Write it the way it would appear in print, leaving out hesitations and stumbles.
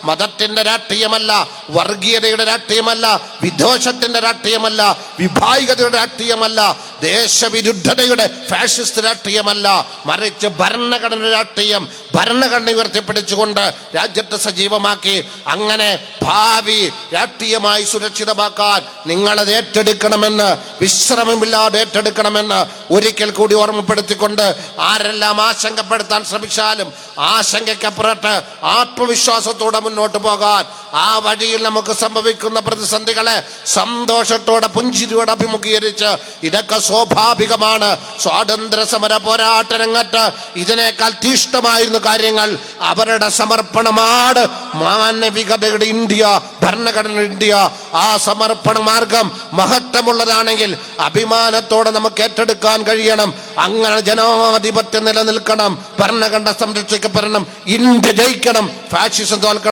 മതത്തിന്റെ രാഷ്ട്രീയമല്ല, വർഗീയതയുടെ രാഷ്ട്രീയമല്ല, വിദ്വേഷത്തിന്റെ രാഷ്ട്രീയമല്ല, വിഭാഗികതയുടെ രാഷ്ട്രീയമല്ല, ദേശവിരുദ്ധതയുടെ ഫാഷിസ്റ്റ് രാഷ്ട്രീയമല്ല, മറിച്ച് ഭരണഘടന രാഷ്ട്രീയം, ഭരണഘടന ഉയർത്തിപ്പിടിച്ചുകൊണ്ട് രാജ്യത്തെ സജീവമാക്കി അങ്ങനെ ഭാവി രാഷ്ട്രീയമായി സുരക്ഷിതമാക്കാൻ നിങ്ങളത് ഏറ്റെടുക്കണമെന്ന്, വിശ്രമമില്ലാതെ ഏറ്റെടുക്കണമെന്ന് ഒരിക്കൽ കൂടി ഓർമ്മപ്പെടുത്തിക്കൊണ്ട് ആരെല്ലാം ആശങ്കപ്പെടുത്താൻ ശ്രമിച്ചാലും ആശങ്കയ്ക്കപ്പുറത്ത് ആത്മവിശ്വാസത്തോടെ മുന്നോട്ട് പോകാൻ, ആ വഴിയിൽ നമുക്ക് സംഭവിക്കുന്ന പ്രതിസന്ധികളെ സന്തോഷത്തോടെ പുഞ്ചിരിയോടെ അഭിമുഖീകരിച്ച് ഇതൊക്കെ സ്വാഭാവികമാണ്. സ്വാതന്ത്ര്യ സമര പോരാട്ട രംഗത്ത് ഇതിനേക്കാൾ തീഷ്ണമായിരുന്നു കാര്യങ്ങൾ. അവരുടെ സമർപ്പണമാണ് മാനവികതയുടെ ഇന്ത്യ, ഭരണഘടന ഇന്ത്യ. ആ സമർപ്പണ മാർഗം മഹത്വമുള്ളതാണെങ്കിൽ അഭിമാനത്തോടെ നമുക്ക് ഏറ്റെടുക്കാൻ കഴിയണം. അങ്ങനെ ജനാധിപത്യം നിലനിൽക്കണം, ഭരണഘടന സംരക്ഷിക്കപ്പെടണം, ഇന്ത്യ ജയിക്കണം, ഫാഷിസം തോൽക്കണം.